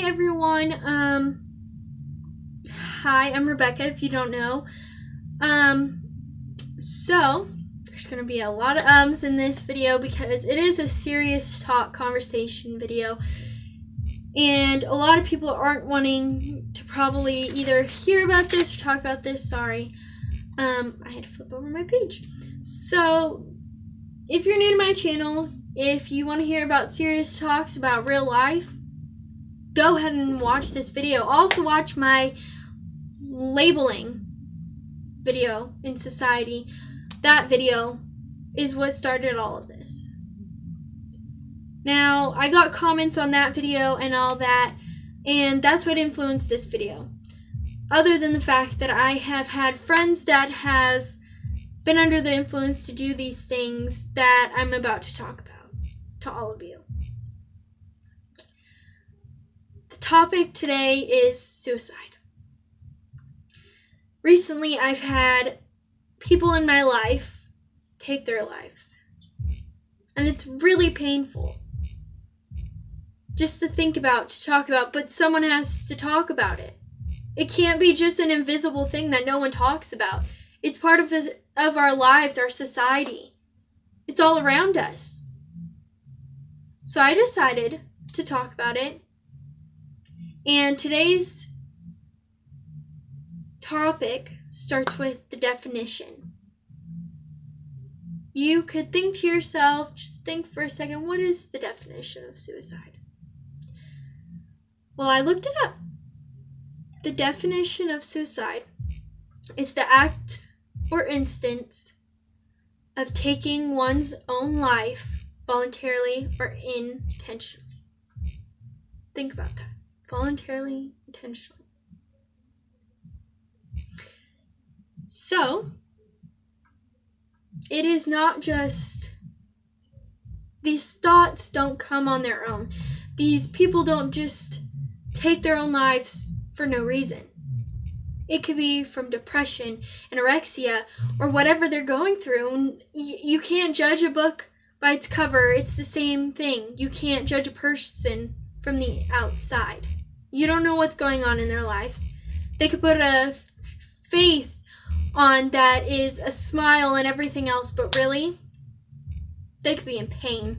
Hey everyone, hi, I'm Rebecca, if you don't know. So, there's gonna be a lot of ums in this video because it is a serious talk conversation video. And a lot of people aren't wanting to probably either hear about this or talk about this, sorry. I had to flip over my page. So, if you're new to my channel, if you want to hear about serious talks about real life, go ahead and watch this video. Also watch my labeling video in society. That video is what started all of this. Now, I got comments on that video and all that, and that's what influenced this video. Other than the fact that I have had friends that have been under the influence to do these things that I'm about to talk about to all of you. The topic today is suicide. Recently, I've had people in my life take their lives, and it's really painful just to think about, to talk about, but someone has to talk about it. It can't be just an invisible thing that no one talks about. It's part of our lives, our society. It's all around us. So I decided to talk about it. And today's topic starts with the definition. You could think to yourself, just think for a second, what is the definition of suicide? Well, I looked it up. The definition of suicide is the act or instance of taking one's own life voluntarily or intentionally. Think about that. Voluntarily, intentionally. So, it is not just, these thoughts don't come on their own. These people don't just take their own lives for no reason. It could be from depression, anorexia, or whatever they're going through. You can't judge a book by its cover. It's the same thing. You can't judge a person from the outside. You don't know what's going on in their lives. They could put a face on that is a smile and everything else, but really, they could be in pain.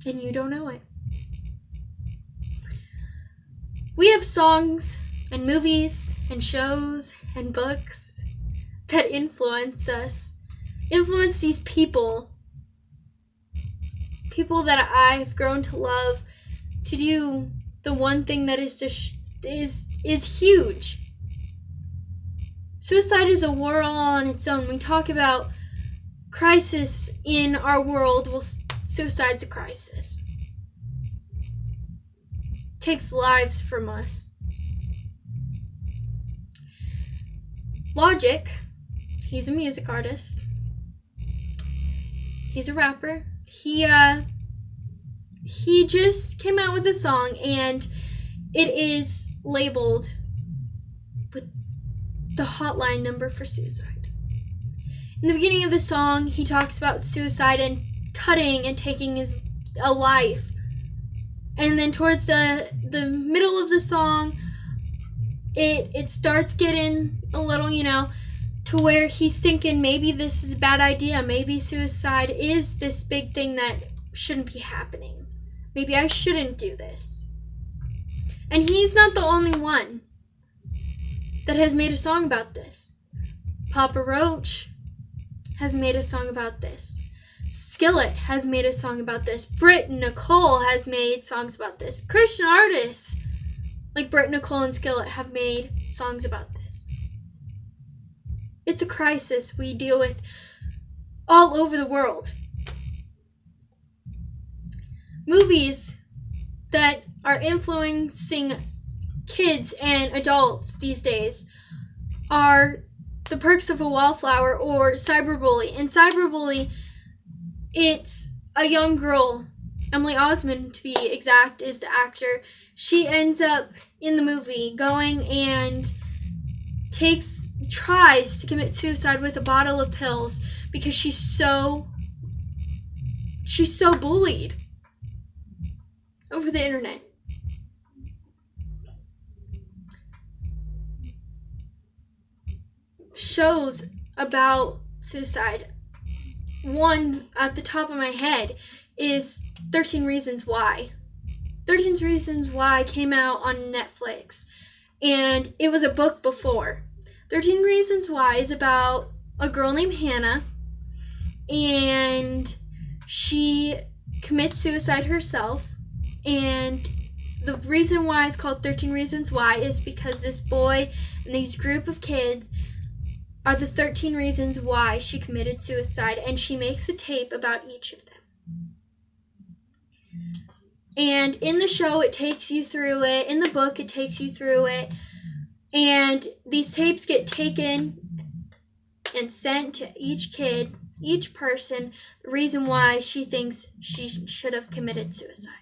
And you don't know it. We have songs and movies and shows and books that influence us. Influence these people. People that I've grown to love, to do the one thing that is just is huge. Suicide is a war all on its own. We talk about crisis in our world. Well, suicide's a crisis. It takes lives from us. Logic, he's a music artist. He's a rapper. He just came out with a song, and it is labeled with the hotline number for suicide. In the beginning of the song, he talks about suicide and cutting and taking a life. And then towards the middle of the song, it starts getting a little, to where he's thinking maybe this is a bad idea. Maybe suicide is this big thing that shouldn't be happening. Maybe I shouldn't do this. And he's not the only one that has made a song about this. Papa Roach has made a song about this. Skillet has made a song about this. Britt Nicole has made songs about this. Christian artists like Britt Nicole and Skillet have made songs about this. It's a crisis we deal with all over the world. Movies that are influencing kids and adults these days are The Perks of a Wallflower or Cyberbully. In Cyberbully, it's a young girl, Emily Osmond to be exact is the actor. She ends up in the movie going and tries to commit suicide with a bottle of pills because she's so bullied over the internet. shows about suicide. One at the top of my head is 13 Reasons Why. 13 Reasons Why came out on Netflix, and it was a book before. 13 Reasons Why is about a girl named Hannah, and she commits suicide herself, and the reason why it's called 13 Reasons Why is because this boy and these group of kids are the 13 reasons why she committed suicide, and she makes a tape about each of them. And in the show, it takes you through it. In the book, it takes you through it. And these tapes get taken and sent to each kid, each person, the reason why she thinks she should have committed suicide.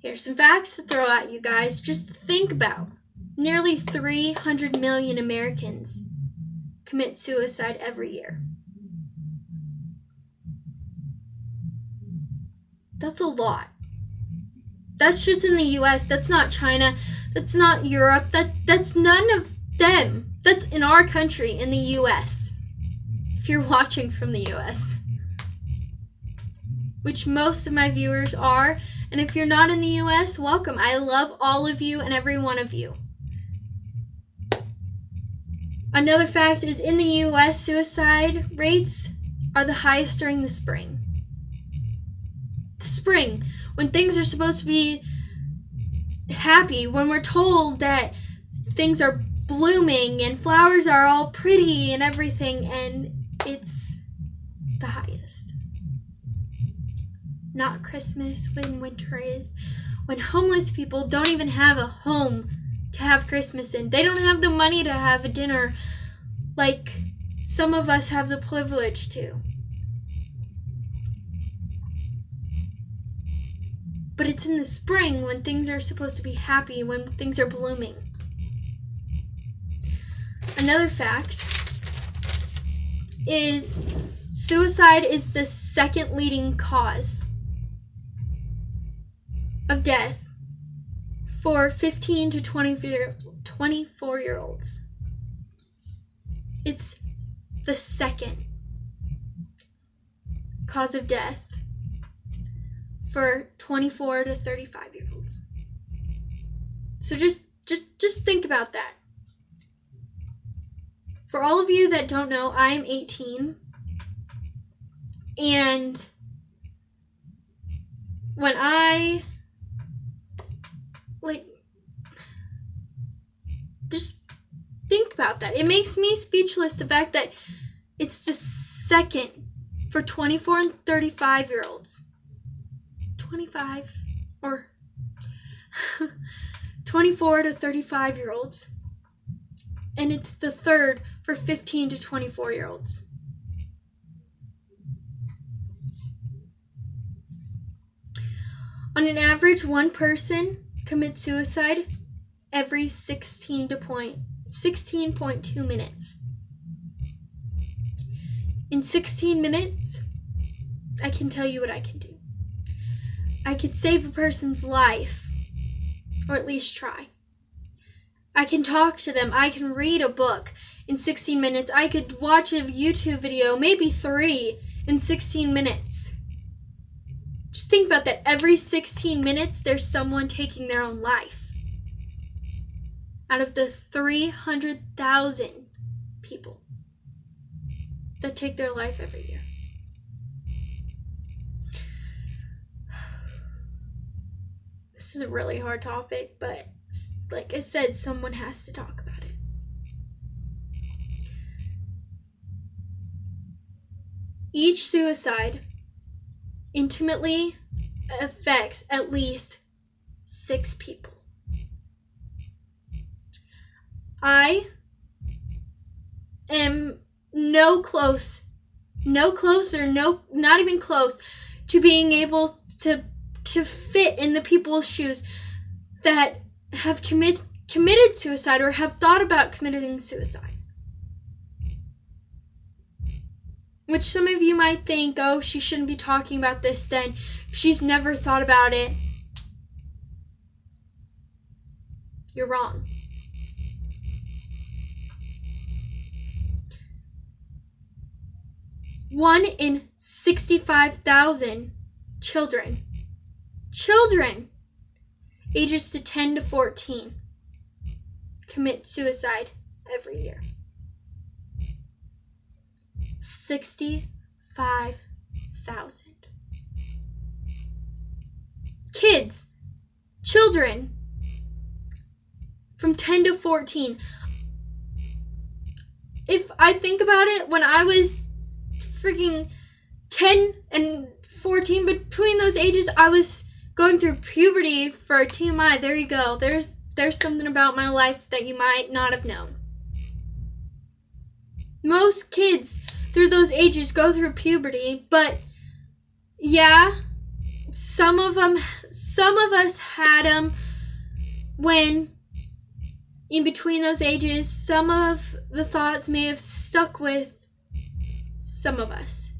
Here's some facts to throw at you guys. Just think about. Nearly 300 million Americans commit suicide every year. That's a lot. That's just in the US. That's not China. That's not Europe. That's none of them. That's in our country, in the US. If you're watching from the US. Which most of my viewers are. And if you're not in the US, welcome. I love all of you and every one of you. Another fact is in the US, suicide rates are the highest during the spring. The spring, when things are supposed to be happy, when we're told that things are blooming and flowers are all pretty and everything, and it's the highest. Not Christmas, when winter is, when homeless people don't even have a home to have Christmas in. They don't have the money to have a dinner like some of us have the privilege to. But it's in the spring when things are supposed to be happy, when things are blooming. Another fact is suicide is the second leading cause of death for 15 to 24-year-olds. It's the second cause of death for 24 to 35-year-olds. So just think about that. For all of you that don't know, I'm 18, and when I just think about that. It makes me speechless, the fact that it's the second for 24 and 35-year-olds. 25 or 24 to 35-year-olds. And it's the third for 15 to 24-year-olds. On an average, one person commits suicide every 16.2 minutes. In 16 minutes, I can tell you what I can do. I could save a person's life, or at least try. I can talk to them. I can read a book in 16 minutes. I could watch a YouTube video, maybe 3, in 16 minutes. Just think about that. Every 16 minutes, there's someone taking their own life. Out of the 300,000 people that take their life every year. This is a really hard topic, but like I said, someone has to talk about it. Each suicide intimately affects at least 6 people. I am not even close to being able to fit in the people's shoes that have committed suicide or have thought about committing suicide. Which some of you might think, oh, she shouldn't be talking about this then. She's never thought about it. You're wrong. 1 in 65,000 children ages to 10 to 14 commit suicide every year. 65,000 kids, children from 10 to 14. If I think about it, when I was freaking 10 and 14, between those ages, I was going through puberty for TMI. There you go. There's something about my life that you might not have known. Most kids through those ages go through puberty, but yeah, some of us had them when in between those ages. Some of the thoughts may have stuck with some of us.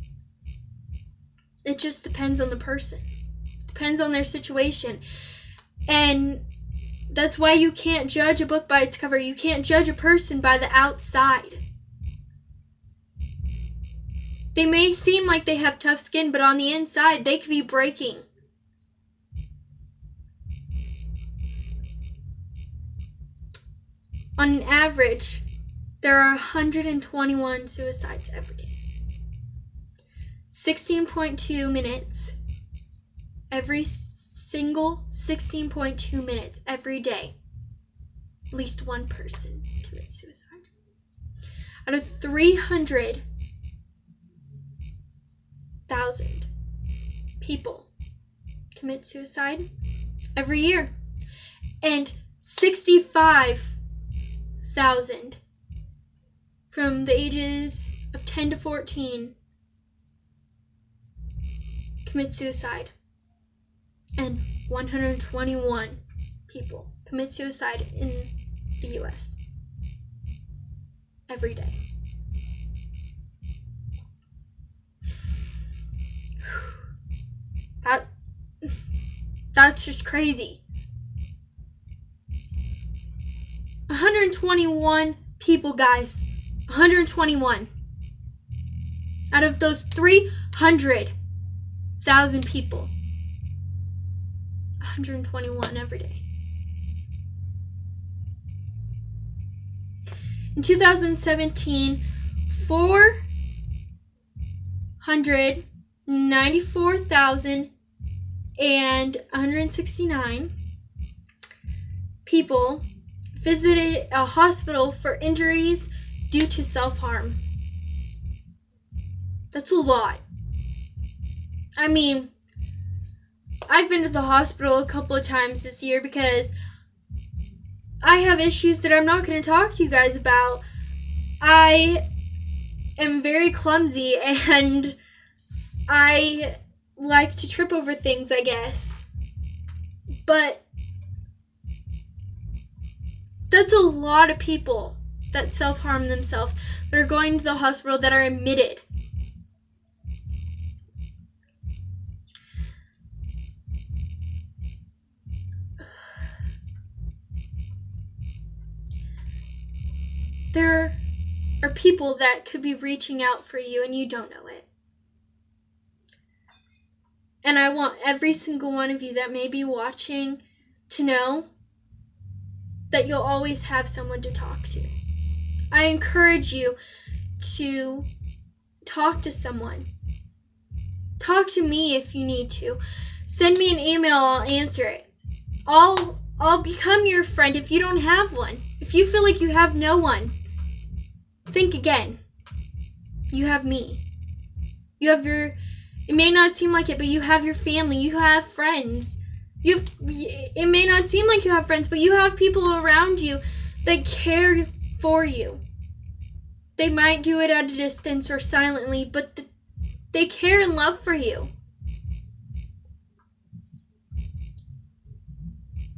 It just depends on the person. It depends on their situation. And that's why you can't judge a book by its cover. You can't judge a person by the outside. They may seem like they have tough skin, but on the inside, they could be breaking. On an average, there are 121 suicides every day. 16.2 minutes. Every single 16.2 minutes every day. At least one person commits suicide. Out of 300,000 people commit suicide every year. And 65,000 from the ages of 10 to 14 commit suicide. And 121 people commit suicide in the U.S. every day. That's just crazy. 121 people, guys. 121. Out of those 300,000 people. 121 every day. In 2017, 494,169 people visited a hospital for injuries due to self-harm. That's a lot. I mean, I've been to the hospital a couple of times this year because I have issues that I'm not going to talk to you guys about. I am very clumsy and I like to trip over things, I guess. But that's a lot of people that self-harm themselves, that are going to the hospital, that are admitted. There are people that could be reaching out for you and you don't know it. And I want every single one of you that may be watching to know that you'll always have someone to talk to. I encourage you to talk to someone. Talk to me if you need to. Send me an email, I'll answer it. I'll become your friend if you don't have one. If you feel like you have no one, think again. You have me. You have it may not seem like it, but you have your family. You have friends. It may not seem like you have friends, but you have people around you that care for you. They might do it at a distance or silently, but they care and love for you.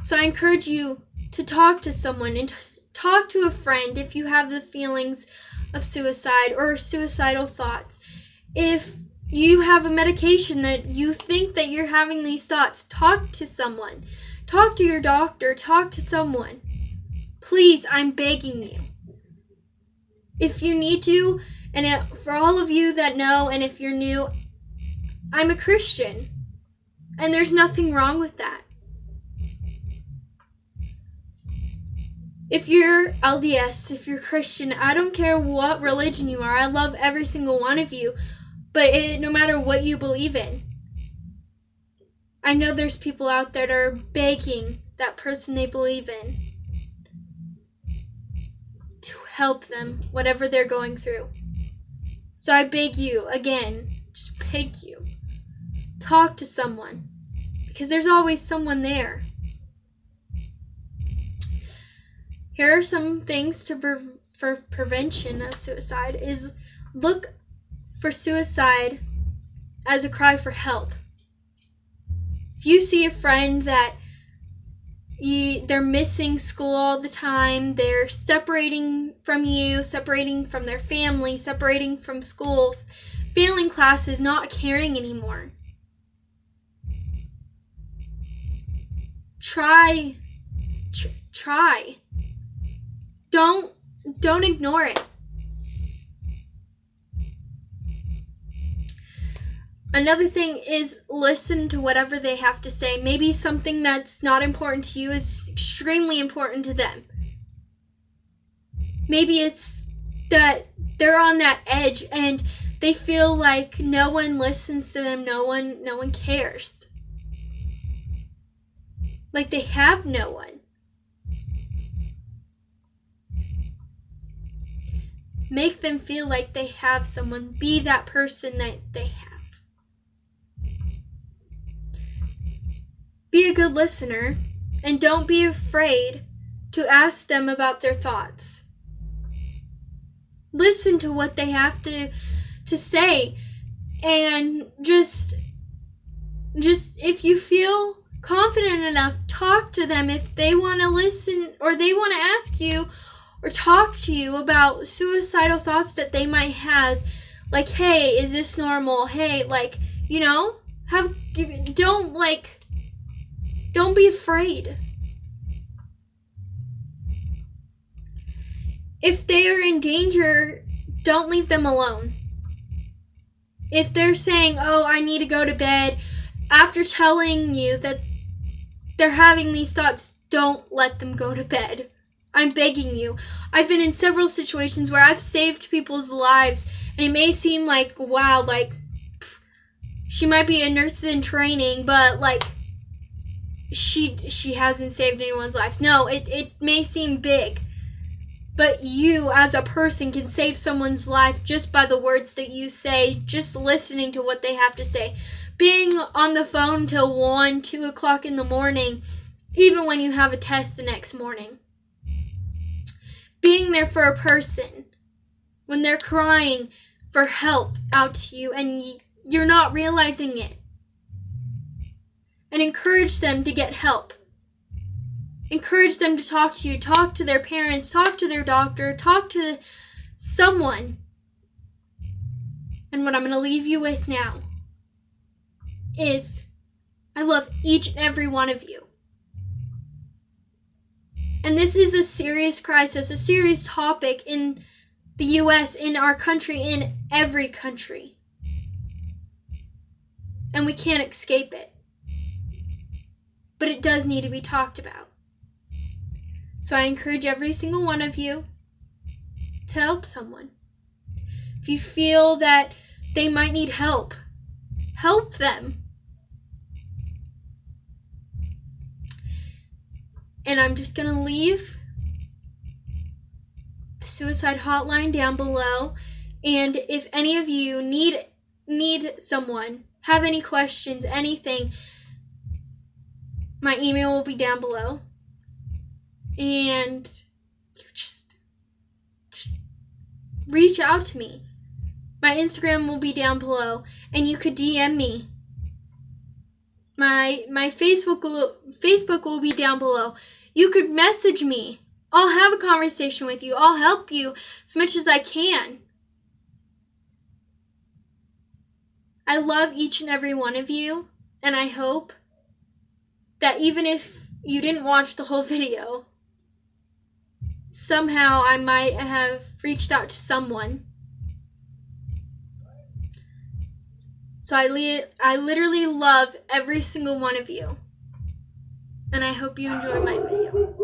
So I encourage you to talk to someone and talk to a friend if you have the feelings of suicide or suicidal thoughts. If you have a medication that you think that you're having these thoughts, talk to someone. Talk to your doctor. Talk to someone. Please, I'm begging you. If you need to, And for all of you that know, and if you're new, I'm a Christian. And there's nothing wrong with that. If you're LDS, if you're Christian, I don't care what religion you are. I love every single one of you. But no matter what you believe in. I know there's people out there that are begging that person they believe in to help them, whatever they're going through. So I beg you, again, just beg you, talk to someone, because there's always someone there. Here are some things for prevention of suicide is look for suicide as a cry for help. If you see a friend that they're missing school all the time, they're separating from you, separating from their family, separating from school, failing classes, not caring anymore. Try. Don't ignore it. Another thing is listen to whatever they have to say. Maybe something that's not important to you is extremely important to them. Maybe it's that they're on that edge and they feel like no one listens to them, no one cares. Like they have no one. Make them feel like they have someone. Be that person that they have. Be a good listener, and don't be afraid to ask them about their thoughts. Listen to what they have to say, and just if you feel confident enough, talk to them if they want to listen or they want to ask you or talk to you about suicidal thoughts that they might have. Like, hey, is this normal? Hey, like, don't be afraid. If they are in danger, don't leave them alone. If they're saying, oh, I need to go to bed, after telling you that they're having these thoughts, don't let them go to bed. I'm begging you. I've been in several situations where I've saved people's lives, and it may seem like, wow, like, she might be a nurse in training, but, like, she hasn't saved anyone's lives. No, it may seem big, but you as a person can save someone's life just by the words that you say, just listening to what they have to say. Being on the phone till 1, 2 o'clock in the morning, even when you have a test the next morning. Being there for a person when they're crying for help out to you and you're not realizing it. And encourage them to get help. Encourage them to talk to you, talk to their parents, talk to their doctor, talk to someone. And what I'm going to leave you with now is I love each and every one of you. And this is a serious crisis, a serious topic in the U.S., in our country, in every country. And we can't escape it. But it does need to be talked about. So I encourage every single one of you to help someone. If you feel that they might need help, help them. And I'm just going to leave the suicide hotline down below. And if any of you need someone, have any questions, anything, my email will be down below. And you just reach out to me. My Instagram will be down below. And you could DM me. My Facebook will be down below. You could message me. I'll have a conversation with you. I'll help you as much as I can. I love each and every one of you. And I hope that even if you didn't watch the whole video, somehow I might have reached out to someone So I literally love every single one of you. And I hope you enjoy my video.